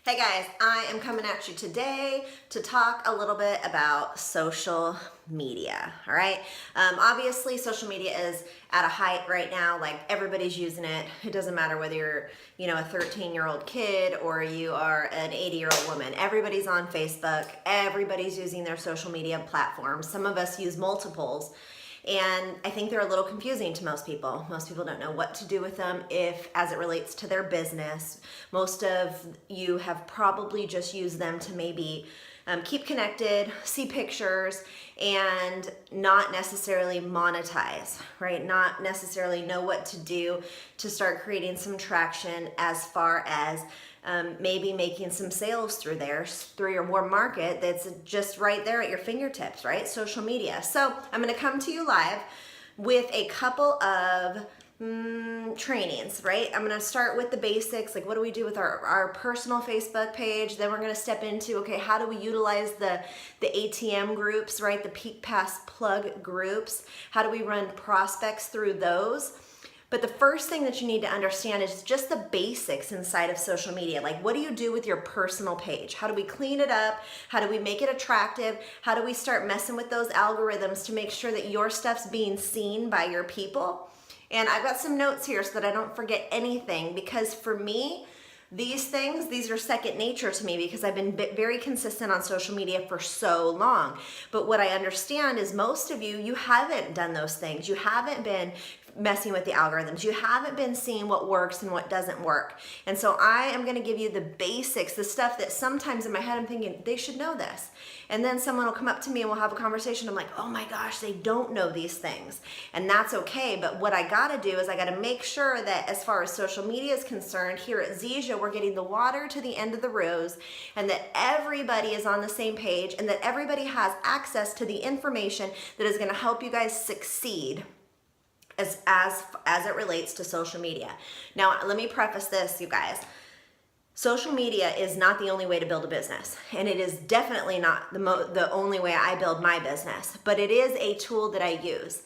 Hey guys, I am coming at you today to talk a little bit about social media, all right? Obviously, social media is at a height right now, like everybody's using it. It doesn't matter whether you're, a 13-year-old kid or you are an 80-year-old woman. Everybody's on Facebook. Everybody's using their social media platforms. Some of us use multiples. And I think they're a little confusing to most people. Most people don't know what to do with them as it relates to their business. Most of you have probably just used them to maybe keep connected, see pictures, and not necessarily monetize, right? Not necessarily know what to do to start creating some traction as far as maybe making some sales through your warm market that's just right there at your fingertips, right? Social media. So I'm going to come to you live with a couple of trainings, right? I'm going to start with the basics, like what do we do with our personal Facebook page? Then we're going to step into, okay, how do we utilize the ATM groups, right? The Peak Pass plug groups. How do we run prospects through those? But the first thing that you need to understand is just the basics inside of social media. Like, what do you do with your personal page? How do we clean it up? How do we make it attractive? How do we start messing with those algorithms to make sure that your stuff's being seen by your people? And I've got some notes here so that I don't forget anything, because for me, these are second nature to me because I've been very consistent on social media for so long. But what I understand is most of you haven't done those things. You haven't been messing with the algorithms. You haven't been seeing what works and what doesn't work. And so I am going to give you the basics, the stuff that sometimes in my head I'm thinking they should know this. And then someone will come up to me and we'll have a conversation. I'm like, oh my gosh, they don't know these things. And that's okay. But what I got to do is I got to make sure that as far as social media is concerned, here at Zija, we're getting the water to the end of the rose, and that everybody is on the same page, and that everybody has access to the information that is going to help you guys succeed as it relates to social media. Now, let me preface this, you guys. Social media is not the only way to build a business, and it is definitely not the only way I build my business, but it is a tool that I use.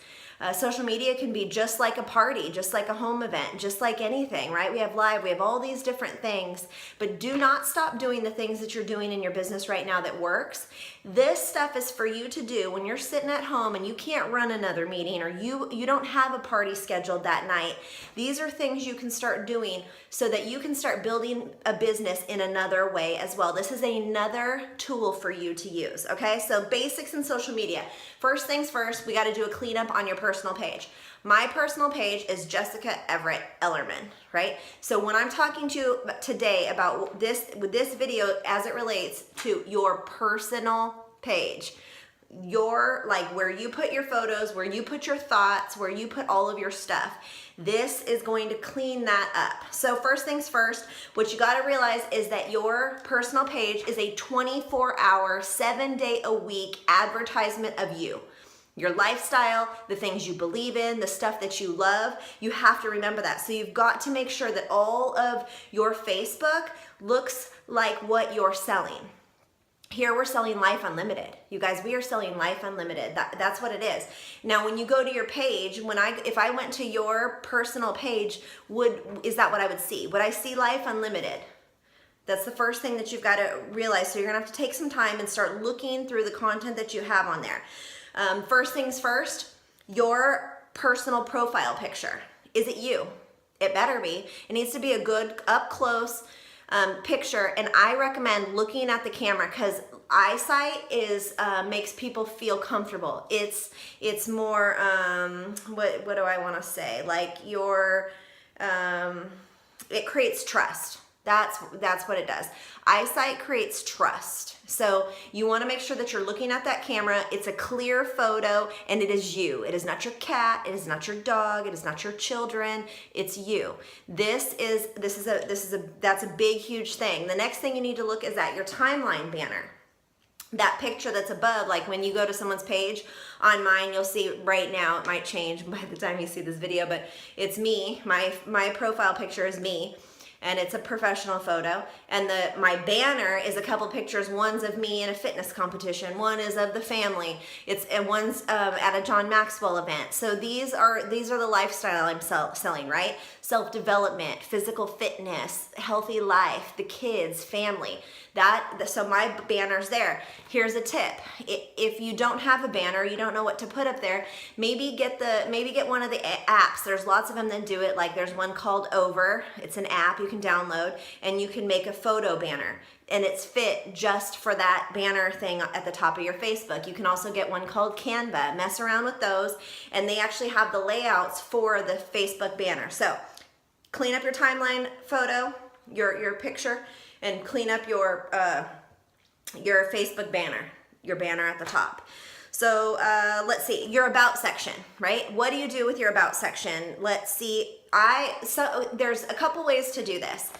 Social media can be just like a party, just like a home event, just like anything, right? We have all these different things, but do not stop doing the things that you're doing in your business right now that works. This stuff is for you to do when you're sitting at home and you can't run another meeting, or you don't have a party scheduled that night. These are things you can start doing so that you can start building a business in another way as well. This is another tool for you to use, okay? So basics in social media. First things first, we got to do a cleanup on your personal page. My personal page is Jessica Everett Ellerman, right? So when I'm talking to you today about this video as it relates to your personal page, where you put your photos, where you put your thoughts, where you put all of your stuff, this is going to clean that up. So first things first, what you got to realize is that your personal page is a 24-hour, 7-day-a-week advertisement of you. Your lifestyle, the things you believe in, the stuff that you love, you have to remember that. So you've got to make sure that all of your Facebook looks like what you're selling. Here we're selling Life Unlimited. You guys, we are selling Life Unlimited. That's what it is. Now, when you go to your page, if I went to your personal page, is that what I would see? Would I see Life Unlimited? That's the first thing that you've got to realize. So you're gonna have to take some time and start looking through the content that you have on there. First things first, your personal profile picture. Is it you? It better be. It needs to be a good up close picture, and I recommend looking at the camera because eyesight makes people feel comfortable. It's more what do I want to say? Like it creates trust. That's what it does. Eyesight creates trust. So you want to make sure that you're looking at that camera. It's a clear photo, and it is you. It is not your cat. It is not your dog. It is not your children. It's you. That's a big, huge thing. The next thing you need to look is at your timeline banner. That picture that's above, like when you go to someone's page, on mine, you'll see right now, it might change by the time you see this video, but it's me. My profile picture is me. and it's a professional photo. And my banner is a couple pictures. One's of me in a fitness competition. One is of the family. And one's at a John Maxwell event. So these are the lifestyle I'm selling, right? Self-development, physical fitness, healthy life, the kids, family. So my banner's there. Here's a tip. If you don't have a banner, you don't know what to put up there, maybe get one of the apps. There's lots of them that do it. Like there's one called Over. It's an app you can download, and you can make a photo banner, and it's fit just for that banner thing at the top of your Facebook. You can also get one called Canva. Mess around with those, and they actually have the layouts for the Facebook banner. So clean up your timeline photo, your picture, and clean up your Facebook banner, your banner at the top. So let's see, your about section, right? What do you do with your about section? Let's see, so there's a couple ways to do this.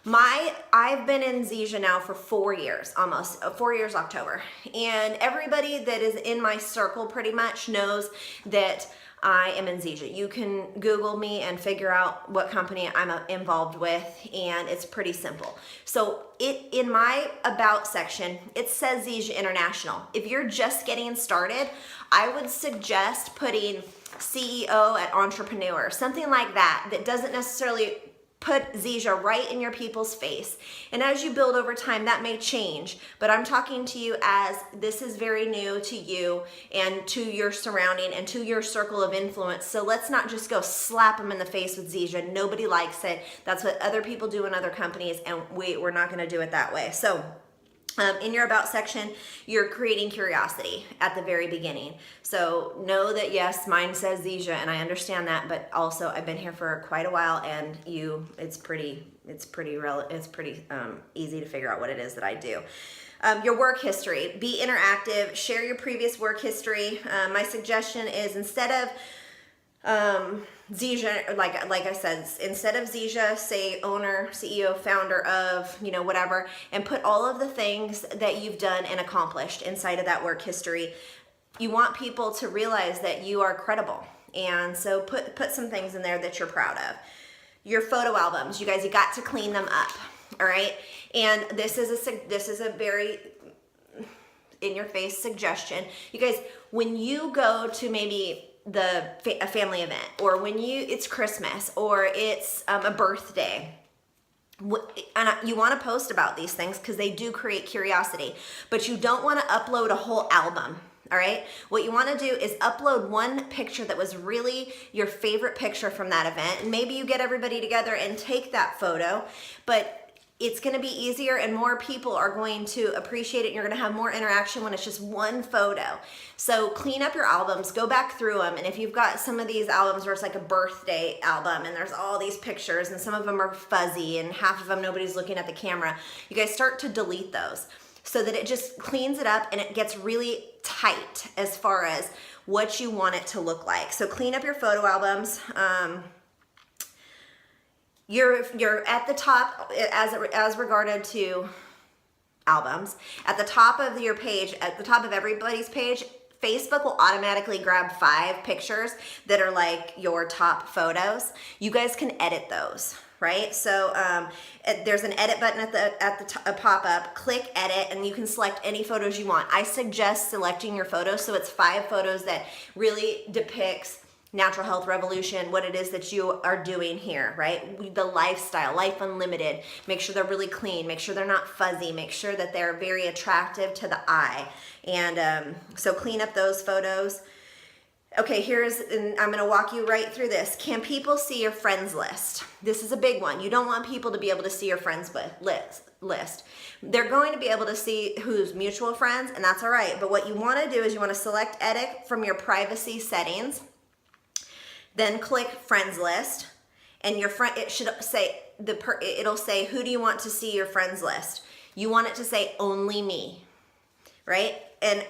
I've been in Zija now for 4 years, almost 4 years October. And everybody that is in my circle pretty much knows that I am in Zija. You can Google me and figure out what company I'm involved with, and it's pretty simple. So in my about section, it says Zija International. If you're just getting started, I would suggest putting CEO at Entrepreneur, something like that, that doesn't necessarily put Zija right in your people's face. And as you build over time, that may change, but I'm talking to you as this is very new to you and to your surrounding and to your circle of influence. So let's not just go slap them in the face with Zija. Nobody likes it. That's what other people do in other companies, and we're not going to do it that way. So in your about section, you're creating curiosity at the very beginning. So know that yes, mine says Zija, and I understand that, but also I've been here for quite a while, and it's pretty easy to figure out what it is that I do. Your work history, be interactive, share your previous work history. My suggestion is instead of Zija, like I said, instead of Zija, say owner, CEO, founder of, whatever, and put all of the things that you've done and accomplished inside of that work history. You want people to realize that you are credible. And so put some things in there that you're proud of. Your photo albums, you guys, you got to clean them up. All right. And this is a very in your face suggestion. You guys, when you go to maybe a family event, or when it's Christmas, or it's a birthday, and you want to post about these things because they do create curiosity, but you don't want to upload a whole album. All right. What you want to do is upload one picture that was really your favorite picture from that event. And maybe you get everybody together and take that photo, but it's going to be easier and more people are going to appreciate it. And you're going to have more interaction when it's just one photo. So clean up your albums, go back through them. And if you've got some of these albums where it's like a birthday album and there's all these pictures and some of them are fuzzy and half of them nobody's looking at the camera, you guys start to delete those so that it just cleans it up and it gets really tight as far as what you want it to look like. So clean up your photo albums. You're at the top as regarded to albums. At the top of your page, at the top of everybody's page, Facebook will automatically grab 5 pictures that are like your top photos. You guys can edit those, right? So there's an edit button at the pop-up. Click edit, and you can select any photos you want. I suggest selecting your photos so it's 5 photos that really depicts Natural Health Revolution, what it is that you are doing here, right? The lifestyle, Life Unlimited. Make sure they're really clean. Make sure they're not fuzzy. Make sure that they're very attractive to the eye. And so clean up those photos. Okay, and I'm going to walk you right through this. Can people see your friends list? This is a big one. You don't want people to be able to see your friends list. They're going to be able to see who's mutual friends, and that's all right. But what you want to do is you want to select edit from your privacy settings. Then click friends list, and it should say it'll say, who do you want to see your friends list? You want it to say only me, right? And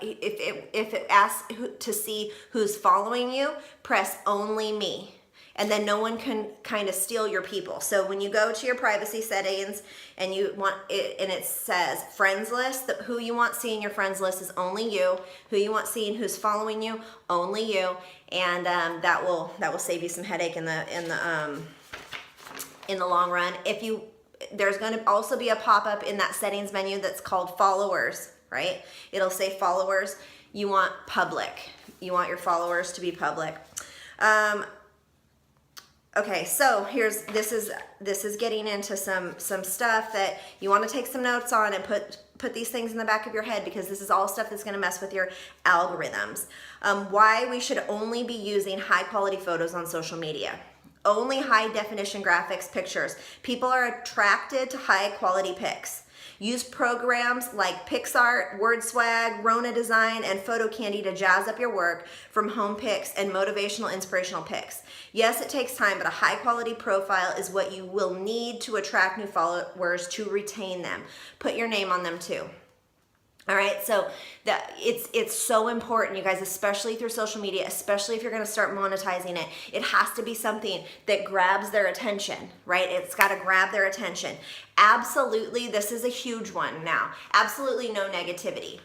if it asks to see who's following you, press only me. And then no one can kind of steal your people. So when you go to your privacy settings and you want it, and it says friends list, who you want seeing your friends list is only you. Who you want seeing who's following you, only you. And that will save you some headache in the in the long run. There's going to also be a pop-up in that settings menu that's called followers, right? It'll say followers. You want public. You want your followers to be public. Okay, so this is getting into some stuff that you want to take some notes on and put these things in the back of your head, because this is all stuff that's going to mess with your algorithms. Why we should only be using high quality photos on social media. Only high definition graphics, pictures. People are attracted to high quality pics. Use programs like PixArt, WordSwag, Rona Design, and PhotoCandy to jazz up your work from home pics and motivational, inspirational pics. Yes, it takes time, but a high quality profile is what you will need to attract new followers, to retain them. Put your name on them too. All right, so it's so important, you guys, especially through social media, especially if you're going to start monetizing it. It has to be something that grabs their attention, right? It's got to grab their attention. Absolutely, this is a huge one now. Absolutely no negativity.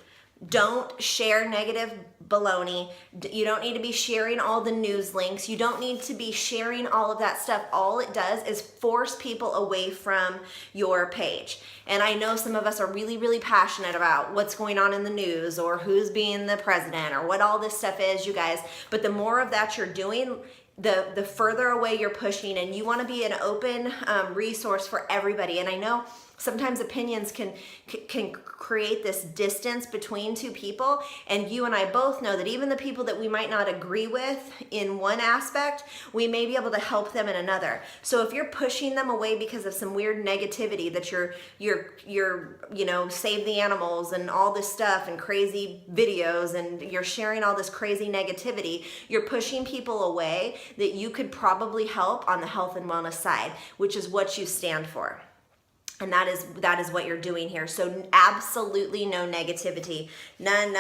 Don't share negative baloney. You don't need to be sharing all the news links. You don't need to be sharing all of that stuff. All it does is force people away from your page. And I know some of us are really, really passionate about what's going on in the news or who's being the president or what all this stuff is, you guys. But the more of that you're doing, the further away you're pushing, and you want to be an open resource for everybody. And I know sometimes opinions can create this distance between two people, and you and I both know that even the people that we might not agree with in one aspect, we may be able to help them in another. So if you're pushing them away because of some weird negativity that you're save the animals and all this stuff and crazy videos, and you're sharing all this crazy negativity, you're pushing people away that you could probably help on the health and wellness side, which is what you stand for. And that is what you're doing here. So absolutely no negativity. None.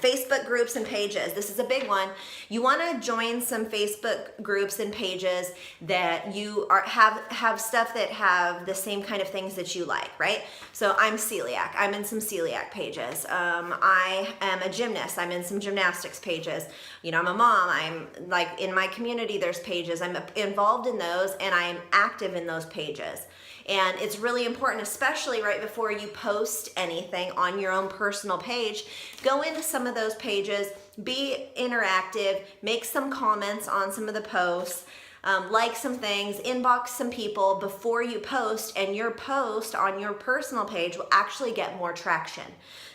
Facebook groups and pages. This is a big one. You want to join some Facebook groups and pages that you have stuff that have the same kind of things that you like, right? So I'm celiac. I'm in some celiac pages. I am a gymnast. I'm in some gymnastics pages. I'm a mom. I'm like in my community, there's pages. I'm involved in those, and I'm active in those pages. And it's really important, especially right before you post anything on your own personal page, go into some of those pages, be interactive, make some comments on some of the posts, like some things, inbox some people before you post, and your post on your personal page will actually get more traction.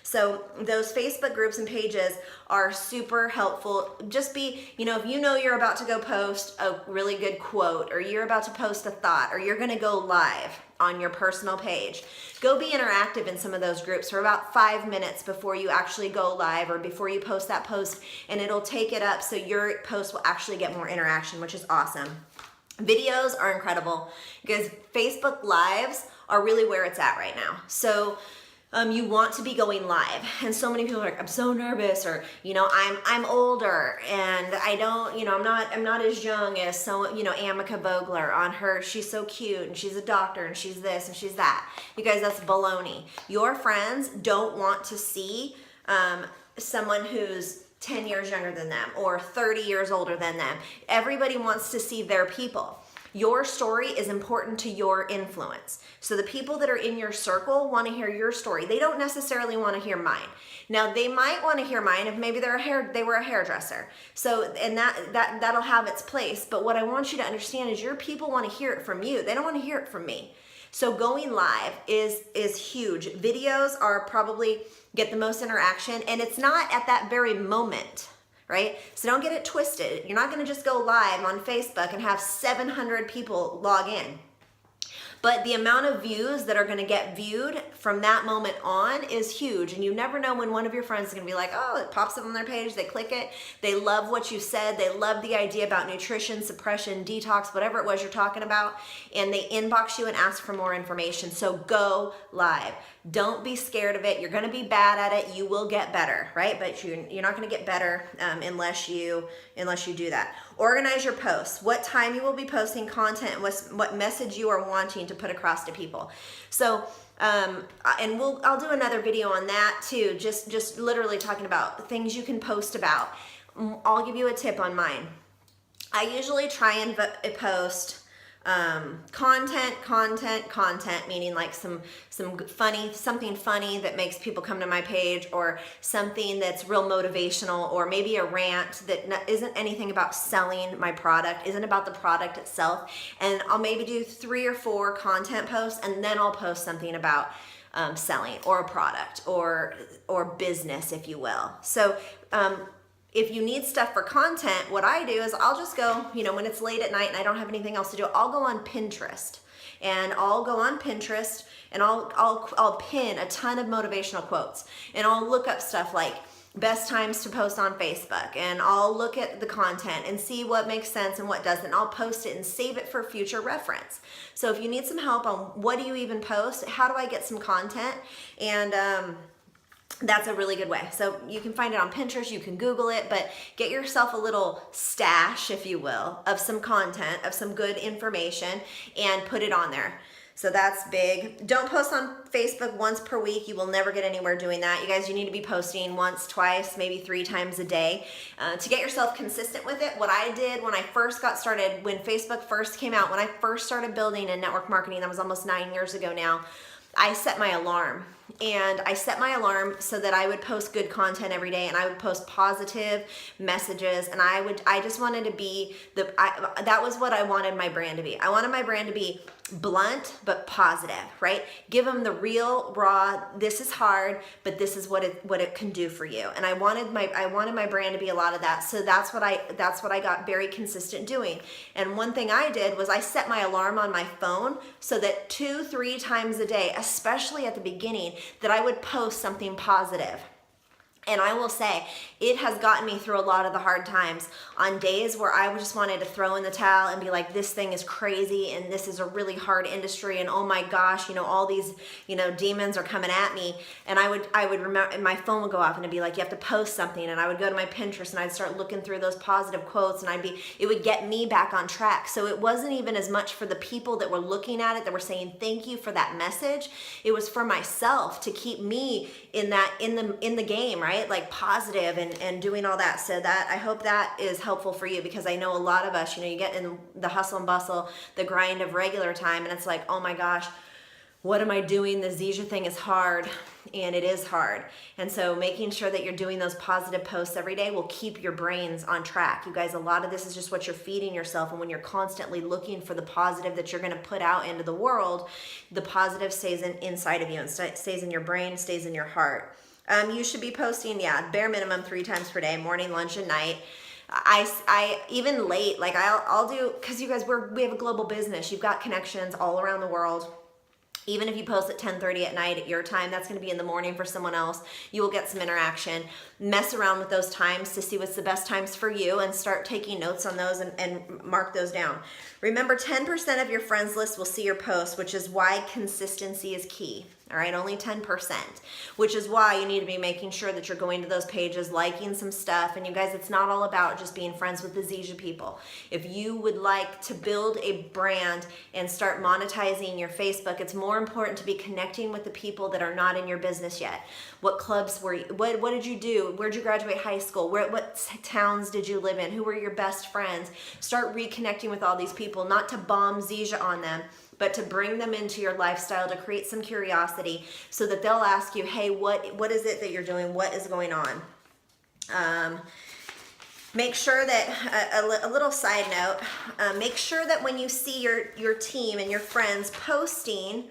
So those Facebook groups and pages are super helpful. Just be, if you're about to go post a really good quote, or you're about to post a thought, or you're gonna go live on your personal page, go be interactive in some of those groups for about 5 minutes before you actually go live or before you post that post, and it'll take it up so your post will actually get more interaction, which is awesome. Videos are incredible because Facebook Lives are really where it's at right now. So you want to be going live, and so many people are like, I'm so nervous, or I'm older and I don't, I'm not as young as Amica Vogler on her. She's so cute and she's a doctor and she's this and she's that. You guys, that's baloney. Your friends don't want to see someone who's 10 years younger than them or 30 years older than them. Everybody wants to see their people. Your story is important to your influence. So the people that are in your circle want to hear your story. They don't necessarily want to hear mine. Now they might want to hear mine if maybe they were a hairdresser. So, and that'll have its place. But what I want you to understand is your people want to hear it from you. They don't want to hear it from me. So going live is huge. Videos are probably get the most interaction, and it's not at that very moment, right? So don't get it twisted. You're not going to just go live on Facebook and have 700 people log in. But the amount of views that are going to get viewed from that moment on is huge. And you never know when one of your friends is going to be like, oh, it pops up on their page, they click it, they love what you said, they love the idea about nutrition, suppression, detox, whatever it was you're talking about, and they inbox you and ask for more information. So go live. Don't be scared of it. You're going to be bad at it. You will get better, right? But you're not going to get better unless you do that. Organize your posts. What time you will be posting content, and what message you are wanting to put across to people. So, and I'll do another video on that too. Just literally talking about things you can post about. I'll give you a tip on mine. I usually try and post content, meaning like some something funny that makes people come to my page, or something that's real motivational, or maybe a rant that isn't anything about selling my product, isn't about the product itself. And I'll maybe do 3 or 4 content posts, and then I'll post something about selling, or a product, or business, if you will. So if you need stuff for content, what I do is I'll just go, when it's late at night and I don't have anything else to do, I'll go on Pinterest. And I'll go on Pinterest and I'll pin a ton of motivational quotes, and I'll look up stuff like best times to post on Facebook, and I'll look at the content and see what makes sense and what doesn't. I'll post it and save it for future reference. So if you need some help on what do you even post, how do I get some content, and that's a really good way. So you can find it on Pinterest, you can Google it, but get yourself a little stash, if you will, of some content, of some good information, and put it on there. So that's big. Don't post on Facebook once per week. You will never get anywhere doing that. You guys, you need to be posting once, twice, maybe 3 times a day to get yourself consistent with it. What I did when I first got started, when Facebook first came out, when I first started building in network marketing, that was almost 9 years ago now, I set my alarm. And I set my alarm so that I would post good content every day, and I would post positive messages, and I just wanted to be that was what I wanted my brand to be. I wanted my brand to be blunt but positive, right? Give them the real, raw, this is hard, but this is what it can do for you. And I wanted my brand to be a lot of that. So that's what I got very consistent doing. And one thing I did was I set my alarm on my phone so that 2-3 times a day, especially at the beginning, that I would post something positive. And I will say, it has gotten me through a lot of the hard times. On days where I just wanted to throw in the towel and be like, this thing is crazy and this is a really hard industry, and oh my gosh, all these, demons are coming at me. And I would remember, and my phone would go off and it'd be like, you have to post something. And I would go to my Pinterest and I'd start looking through those positive quotes, and it would get me back on track. So it wasn't even as much for the people that were looking at it, that were saying thank you for that message. It was for myself to keep me in the game, right? Like positive and doing all that. So that, I hope that is helpful for you, because I know a lot of us, you get in the hustle and bustle, the grind of regular time, and it's like, oh my gosh, what am I doing? The Zija thing is hard, and it is hard. And so making sure that you're doing those positive posts every day will keep your brains on track. You guys, a lot of this is just what you're feeding yourself, and when you're constantly looking for the positive that you're going to put out into the world, the positive stays inside of you and stays in your brain, stays in your heart. You should be posting, bare minimum 3 times per day, morning, lunch, and night. I even late, like I'll do, because you guys, we have a global business. You've got connections all around the world. Even if you post at 10:30 at night at your time, that's going to be in the morning for someone else. You will get some interaction. Mess around with those times to see what's the best times for you, and start taking notes on those and mark those down. Remember, 10% of your friends list will see your post, which is why consistency is key. All right, only 10%, which is why you need to be making sure that you're going to those pages, liking some stuff. And you guys, it's not all about just being friends with the Zija people. If you would like to build a brand and start monetizing your Facebook, it's more important to be connecting with the people that are not in your business yet. What clubs were you, what did you do? Where'd you graduate high school? What towns did you live in? Who were your best friends? Start reconnecting with all these people, not to bomb Zija on them, but to bring them into your lifestyle, to create some curiosity, so that they'll ask you, hey, what is it that you're doing? What is going on? Make sure that, a little side note, make sure that when you see your team and your friends posting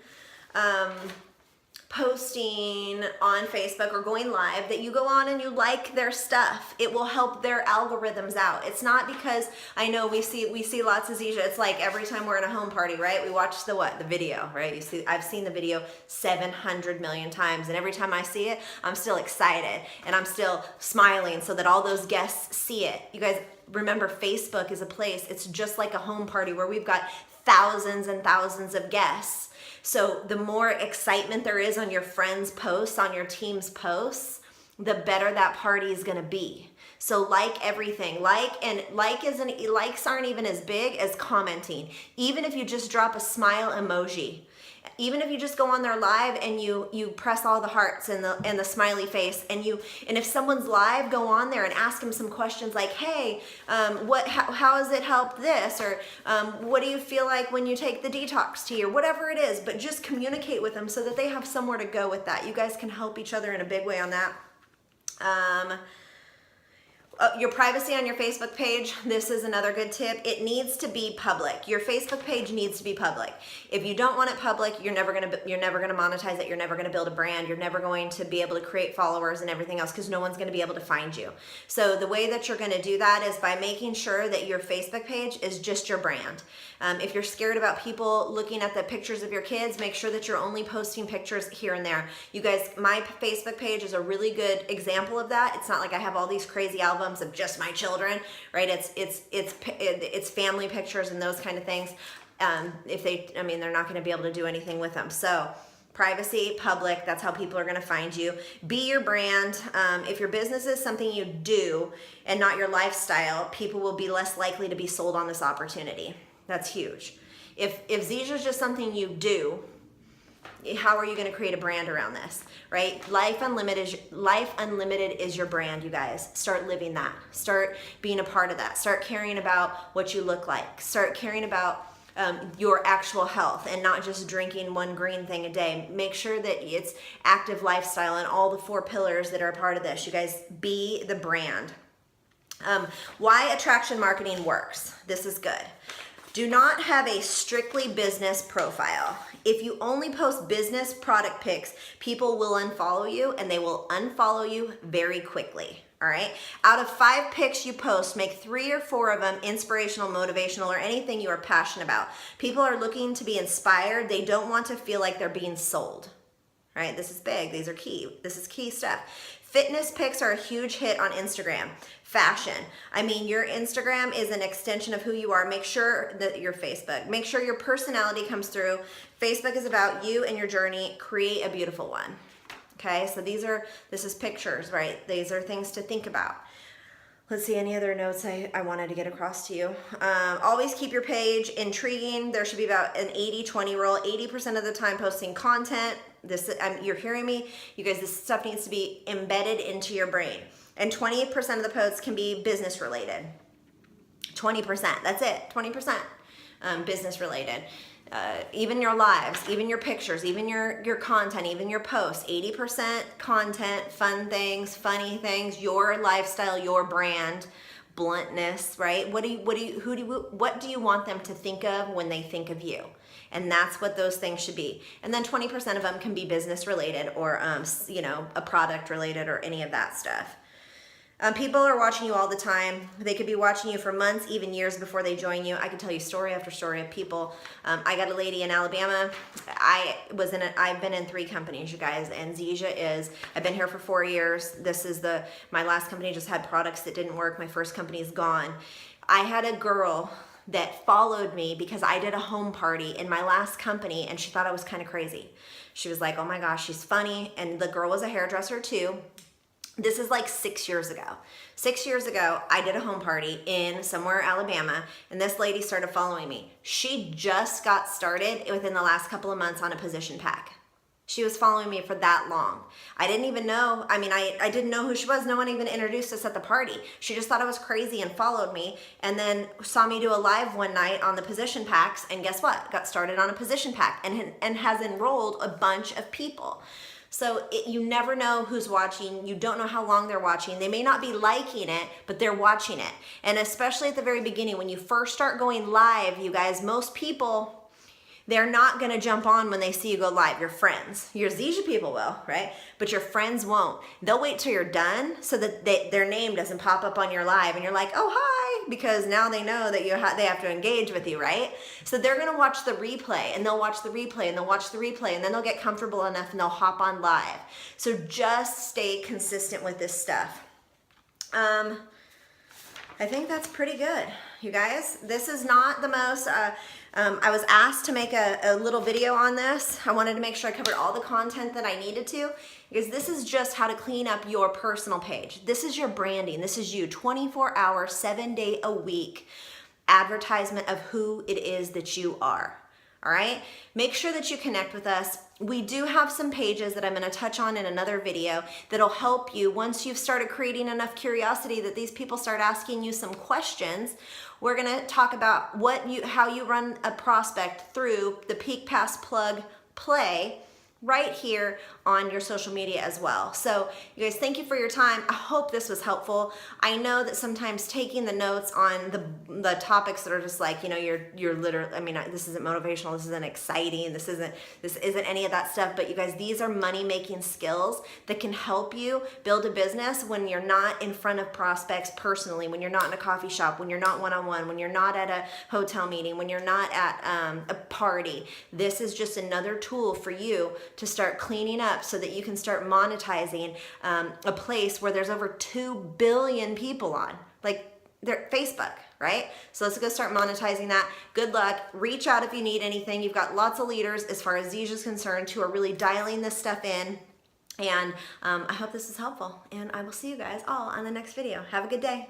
on Facebook or going live, that you go on and you like their stuff. It will help their algorithms out. It's not because, I know we see lots of Zija. It's like every time we're in a home party, right? We watch the video, right? I've seen the video 700 million times, and every time I see it, I'm still excited and I'm still smiling so that all those guests see it. You guys, remember, Facebook is a place, it's just like a home party where we've got thousands and thousands of guests. So the more excitement there is on your friends' posts, on your team's posts, the better that party is going to be. So like everything, likes aren't even as big as commenting. Even if you just drop a smile emoji, Even if you just go on their live and you press all the hearts and the smiley face, and if someone's live, go on there and ask them some questions like, hey, how has it helped this, or what do you feel like when you take the detox tea, or whatever it is. But just communicate with them so that they have somewhere to go with that. You guys can help each other in a big way on that. Your privacy on your Facebook page, this is another good tip. It needs to be public. Your Facebook page needs to be public. If you don't want it public, you're never gonna monetize it. You're never gonna build a brand. You're never going to be able to create followers and everything else, because no one's gonna be able to find you. So the way that you're gonna do that is by making sure that your Facebook page is just your brand. If you're scared about people looking at the pictures of your kids, make sure that you're only posting pictures here and there. You guys, my Facebook page is a really good example of that. It's not like I have all these crazy albums of just my children, right? It's family pictures and those kind of things. They're not going to be able to do anything with them. So privacy, public, that's how people are going to find you. Be your brand. If your business is something you do and not your lifestyle, people will be less likely to be sold on this opportunity. That's huge. If Zija is just something you do, how are you going to create a brand around this, right? Life Unlimited is your brand, you guys. Start living that. Start being a part of that. Start caring about what you look like. Start caring about your actual health and not just drinking one green thing a day. Make sure that it's active lifestyle and all the 4 pillars that are a part of this. You guys, be the brand. Why attraction marketing works. This is good. Do not have a strictly business profile. If you only post business product pics, people will unfollow you, and they will unfollow you very quickly. All right. Out of 5 pics you post, make 3 or 4 of them inspirational, motivational, or anything you are passionate about. People are looking to be inspired. They don't want to feel like they're being sold. All right. This is big. These are key. This is key stuff. Fitness pics are a huge hit on Instagram. Fashion. Your Instagram is an extension of who you are. Make sure that your Facebook. Make sure your personality comes through. Facebook is about you and your journey. Create a beautiful one. Okay, so this is pictures, right? These are things to think about. Let's see, any other notes I wanted to get across to you. Always keep your page intriguing. There should be about an 80-20 rule. 80% of the time posting content. You're hearing me? You guys, this stuff needs to be embedded into your brain. And 20% of the posts can be business related. 20%, that's it, 20% business related. Even your lives, even your pictures, even your content, even your posts, 80% content, fun things, funny things, your lifestyle, your brand, bluntness, right? What do you want them to think of when they think of you? And that's what those things should be. And then 20% of them can be business related or, a product related or any of that stuff. People are watching you all the time. They could be watching you for months, even years before they join you. I can tell you story after story of people. I got a lady in Alabama. I've been in 3 companies, you guys, and I've been here for 4 years. My last company just had products that didn't work. My first company is gone. I had a girl that followed me because I did a home party in my last company, and she thought I was kind of crazy. She was like, oh my gosh, she's funny. And the girl was a hairdresser too. This is like 6 years ago. 6 years ago, I did a home party in somewhere Alabama, and this lady started following me. She just got started within the last couple of months on a position pack. She was following me for that long. I didn't even know, I didn't know who she was. No one even introduced us at the party. She just thought I was crazy and followed me, and then saw me do a live one night on the position packs, and guess what? Got started on a position pack and has enrolled a bunch of people. So you never know who's watching. You don't know how long they're watching. They may not be liking it, but they're watching it. And especially at the very beginning, when you first start going live, you guys, most people, they're not going to jump on when they see you go live. Your friends, your Zija people will, right? But your friends won't. They'll wait till you're done so that their name doesn't pop up on your live and you're like, oh, hi, because now they know that they have to engage with you, right? So they're going to watch the replay, and they'll watch the replay, and they'll watch the replay, and then they'll get comfortable enough and they'll hop on live. So just stay consistent with this stuff. I think that's pretty good, you guys. This is not the most... I was asked to make a little video on this. I wanted to make sure I covered all the content that I needed to, because this is just how to clean up your personal page. This is your branding. This is you, 24 hours, 7 day a week advertisement of who it is that you are. all right? Make sure that you connect with us. We do have some pages that I'm gonna touch on in another video that'll help you once you've started creating enough curiosity that these people start asking you some questions. We're gonna talk about how you run a prospect through the Peak Pass Plug Play right here on your social media as well. So you guys, thank you for your time. I hope this was helpful. I know that sometimes taking the notes on the topics that are just like, you know, you're literally, I mean, this isn't motivational, this isn't exciting, this isn't any of that stuff, but you guys, these are money-making skills that can help you build a business when you're not in front of prospects personally, when you're not in a coffee shop, when you're not one-on-one, when you're not at a hotel meeting, when you're not at a party. This is just another tool for you to start cleaning up so that you can start monetizing a place where there's over 2 billion people on, like Facebook, right? So let's go start monetizing that. Good luck. Reach out if you need anything. You've got lots of leaders as far as Ziege is concerned who are really dialing this stuff in. And I hope this is helpful, and I will see you guys all on the next video. Have a good day.